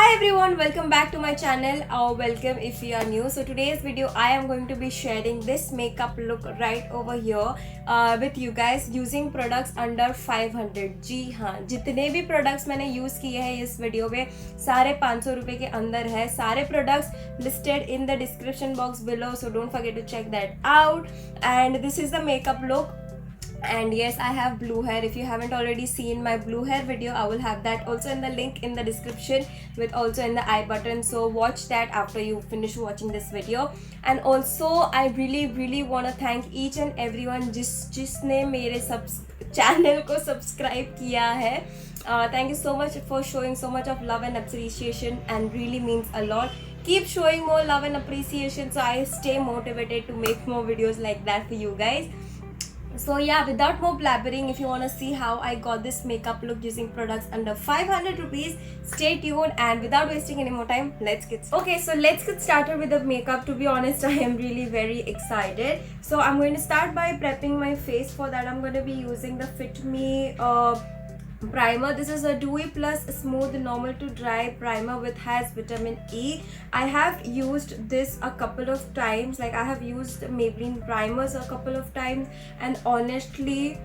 Hi everyone, welcome back to my channel or welcome if you are new. So today's video I am going to be sharing this makeup look right over here with you guys using products under 500. जी हाँ, जितने भी products मैंने use किए हैं इस video में सारे 500 रुपए के अंदर है. सारे products listed in the description box below, so don't forget to check that out. And this is the makeup look. And yes, I have blue hair. If you haven't already seen my blue hair video, I will have that also in the link in the description with also in the I button, so watch that after you finish watching this video. And also I really want to thank each and everyone जिसने मेरे channel को subscribe किया है. Thank you so much for showing so much of love and appreciation, and really means a lot. Keep showing more love and appreciation so I stay motivated to make more videos like that for you guys. So yeah, without more blabbering, if you want to see how I got this makeup look using products under 500 rupees, stay tuned. And without wasting any more time, let's get started. Okay, so let's get started with the makeup. To be honest, I am really very excited. So I'm going to start by prepping my face. For that, I'm going to be using the Fit Me primer. This is a dewy plus smooth normal to dry primer with has vitamin E. I have used this a couple of times, like I have used Maybelline primers a couple of times, and honestly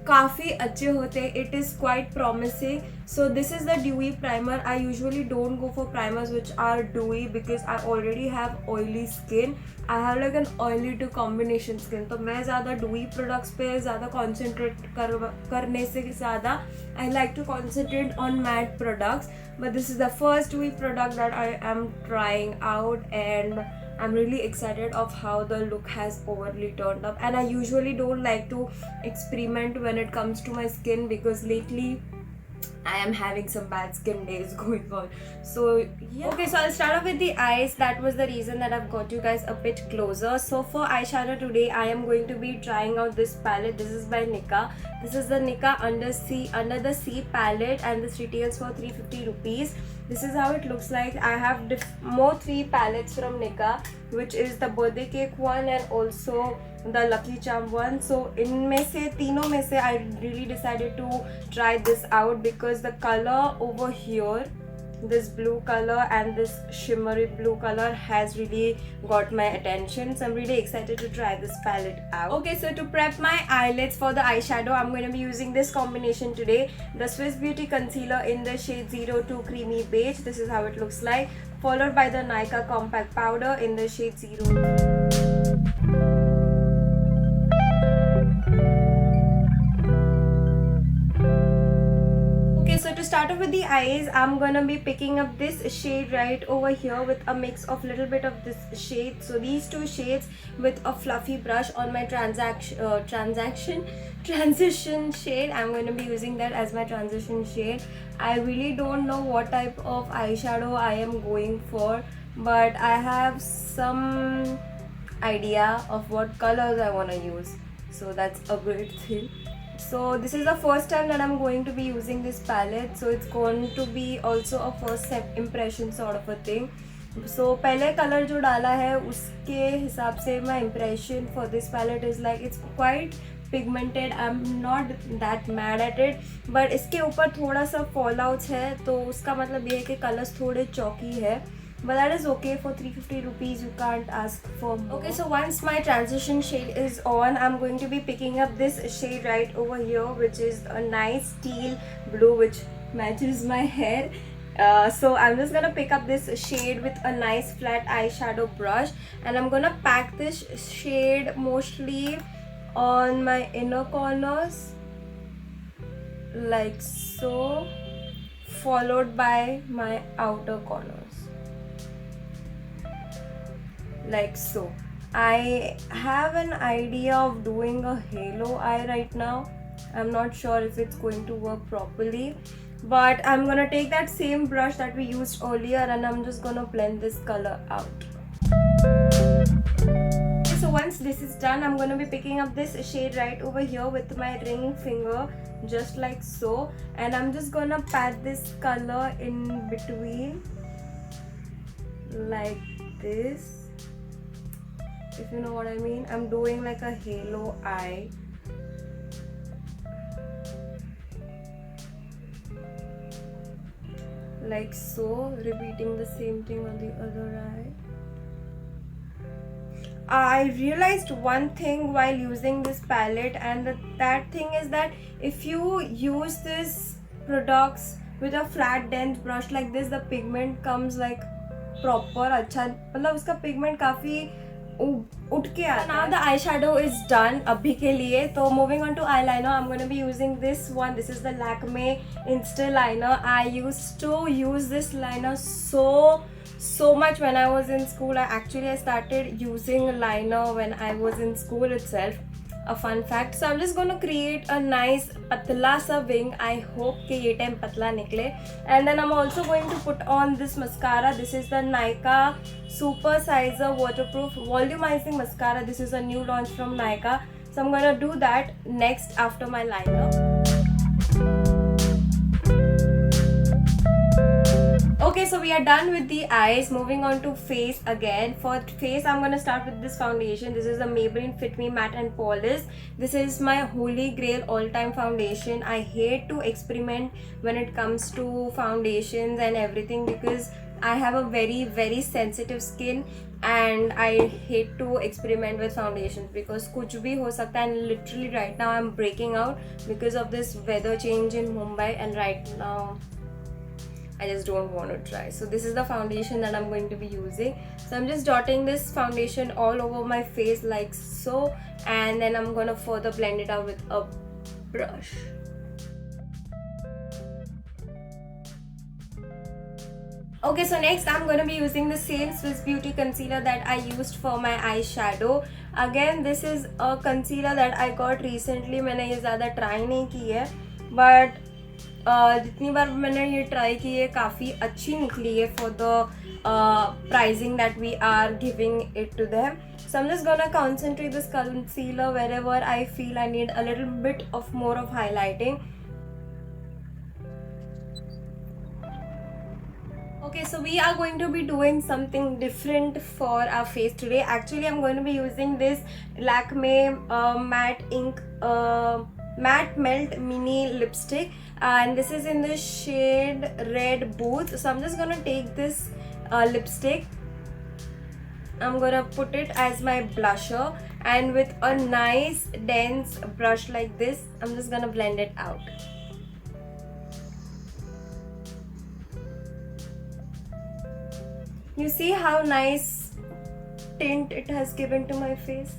काफ़ी अच्छे होते हैं. It is quite promising. So this is the dewy primer. I usually don't go for primers which are dewy because I already have oily skin. I have like an oily to combination skin. तो मैं ज़्यादा dewy products पे ज़्यादा concentrate करने से ज़्यादा I like to concentrate on matte products. But this is the first dewy product that I am trying out, and I'm really excited of how the look has overly turned up. And I usually don't like to experiment when it comes to my skin because lately I am having some bad skin days going on. So yeah. Okay, so I'll start off with the eyes. That was the reason that I've got you guys a bit closer. So for eyeshadow today, I am going to be trying out this palette. This is by Nika. This is the Nika Under the Sea palette, and this retails for 350 rupees. This is how it looks like. I have more 3 palettes from Nika, which is the birthday cake one and also the lucky charm one. So इनमें से तीनों में से I really decided to try this out because the color over here, this blue color and this shimmery blue color has really got my attention. So I'm really excited to try this palette out. Okay, so to prep my eyelids for the eyeshadow, I'm going to be using this combination today. The Swiss Beauty concealer in the shade 02 Creamy Beige. This is how it looks like. Followed by the Nykaa compact powder in the shade 02. So to start off with the eyes, I'm gonna be picking up this shade right over here with a mix of little bit of this shade. So these two shades with a fluffy brush on my transition shade. I'm going to be using that as my transition shade. I really don't know what type of eyeshadow I am going for, but I have some idea of what colors I want to use. So that's a great thing. So this is the first time that I'm going to be using this palette, so it's going to be also a first impression sort of a thing. So पहले color जो डाला है उसके हिसाब से my impression for this palette is like it's quite pigmented. I'm not that mad at it, but इसके ऊपर थोड़ा सा fallouts है, तो उसका मतलब ये है कि colors थोड़े chalky है. But that is okay. For 350 rupees you can't ask for more. Okay, so once my transition shade is on, I'm going to be picking up this shade right over here, which is a nice teal blue which matches my hair. So I'm just gonna pick up this shade with a nice flat eyeshadow brush, and I'm gonna pack this shade mostly on my inner corners like so, followed by my outer corners like so. I have an idea of doing a halo eye right now. I'm not sure if it's going to work properly, but I'm gonna take that same brush that we used earlier and I'm just gonna blend this color out. So once this is done, I'm gonna be picking up this shade right over here with my ring finger, just like so, and I'm just gonna pat this color in between like this, if you know what I mean. I'm doing like a halo eye. like so, repeating the same thing on the other eye. I realized one thing while using this palette, and that thing is that if you use this products with a flat dense brush like this, the pigment comes like proper अच्छा, मतलब उसका pigment काफी उठ के आता है. Now the eyeshadow is done अभी के लिए. तो moving on to eyeliner, I'm going to be using this one. This is the Lakme Insta Liner. I used to use this liner so much when I was in school. I started using liner when I was in school itself. A fun fact. So I'm just going to create a nice patla sa wing. I hope कि ये time patla निकले. And then I'm also going to put on this mascara. This is the Nykaa Super Sizer Waterproof Volumizing Mascara. This is a new launch from Nykaa. So I'm going to do that next after my liner. Okay, so we are done with the eyes. Moving on to face again. For face, I'm going to start with this foundation. This is the Maybelline Fit Me Matte and Polish. This is my holy grail all-time foundation. I hate to experiment when it comes to foundations and everything because I have a very sensitive skin and I hate to experiment with foundations because kuch bhi ho sakta hai. And literally right now I'm breaking out because of this weather change in Mumbai, and right now I just don't want to try. So this is the foundation that I'm going to be using. So I'm just dotting this foundation all over my face like so, and then I'm going to further blend it out with a brush. Okay, so next I'm going to be using the same Swiss Beauty concealer that I used for my eyeshadow. Again, this is a concealer that I got recently. मैंने ये ज़्यादा try नहीं की है, but जितनी बार मैंने ये try की है काफ़ी अच्छी निकली है for the pricing that we are giving it to them. So I'm just gonna concentrate this concealer wherever I feel I need a little bit of more of highlighting. Okay, so we are going to be doing something different for our face today. Actually, I'm going to be using this Lakme Matte Ink Matte Melt Mini Lipstick, and this is in the shade Red Boots. So I'm just gonna take this lipstick, I'm gonna put it as my blusher, and with a nice dense brush like this, I'm just gonna blend it out. You see how nice tint it has given to my face?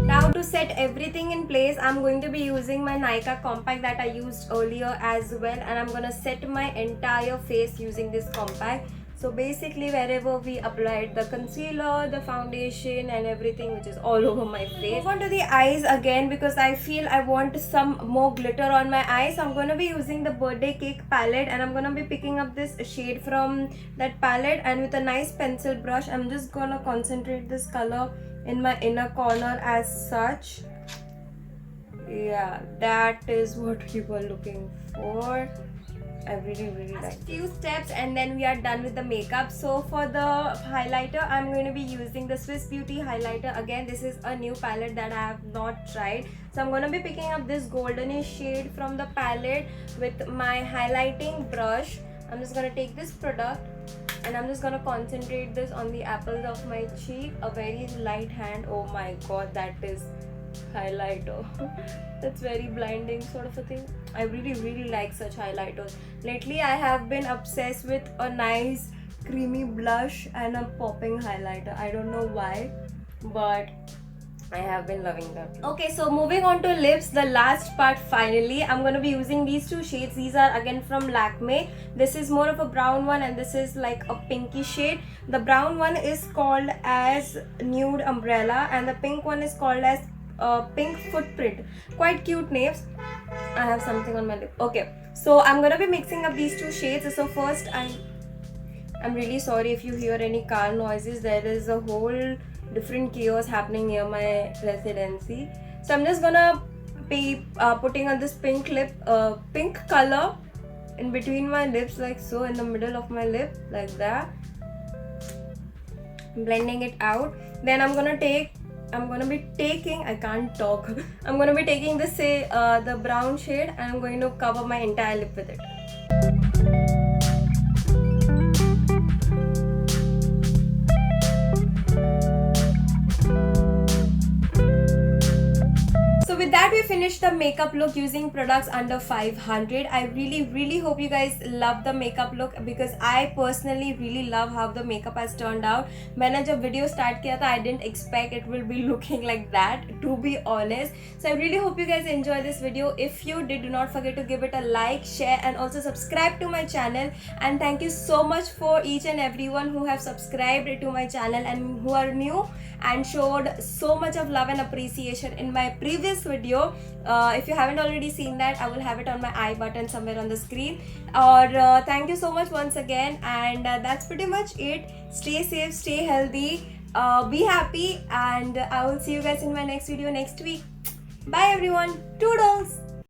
Now to set everything in place, I'm going to be using my Nykaa compact that I used earlier as well, and I'm gonna set my entire face using this compact. So basically wherever we applied the concealer, the foundation and everything, which is all over my face. Move on to the eyes again because I feel I want some more glitter on my eyes. So I'm going to be using the Birthday Cake palette, and I'm going to be picking up this shade from that palette, and with a nice pencil brush I'm just going to concentrate this color in my inner corner as such. Yeah, that is what you were looking for. I really like few steps and then we are done with the makeup. So for the highlighter, I'm going to be using the Swiss Beauty highlighter. Again, this is a new palette that I have not tried. So I'm going to be picking up this goldenish shade from the palette with my highlighting brush. I'm just going to take this product and I'm just going to concentrate this on the apples of my cheek. A very light hand. Oh my god, that is highlighter. That's very blinding sort of a thing. I really like such highlighters. Lately I have been obsessed with a nice creamy blush and a popping highlighter. I don't know why, but I have been loving that. Okay, so moving on to lips, the last part finally. I'm going to be using these two shades. These are again from Lakme. This is more of a brown one and this is like a pinky shade. The brown one is called as Nude Umbrella and the pink one is called as Pink Footprint. Quite cute names. I have something on my lip. Okay, so I'm gonna be mixing up these two shades. So first, I'm really sorry if you hear any car noises. There is a whole different chaos happening near my residency. So I'm just gonna be putting on this pink color in between my lips, like so, in the middle of my lip, like that. Blending it out. Then I'm gonna take I'm gonna be taking, I can't talk, I'm gonna be taking this, the brown shade, and I'm going to cover my entire lip with it. So with that, we finished the makeup look using products under 500. I really hope you guys love the makeup look, because I personally really love how the makeup has turned out. मैंने जब video start किया था, I didn't expect it will be looking like that, to be honest. So I really hope you guys enjoy this video. If you did, do not forget to give it a like, share, and also subscribe to my channel. And thank you so much for each and everyone who have subscribed to my channel and who are new and showed so much of love and appreciation in my previous video. If you haven't already seen that, I will have it on my I button somewhere on the screen. Or thank you so much once again, and that's pretty much it. Stay safe, stay healthy, be happy, and I will see you guys in my next video next week. Bye everyone. Toodles.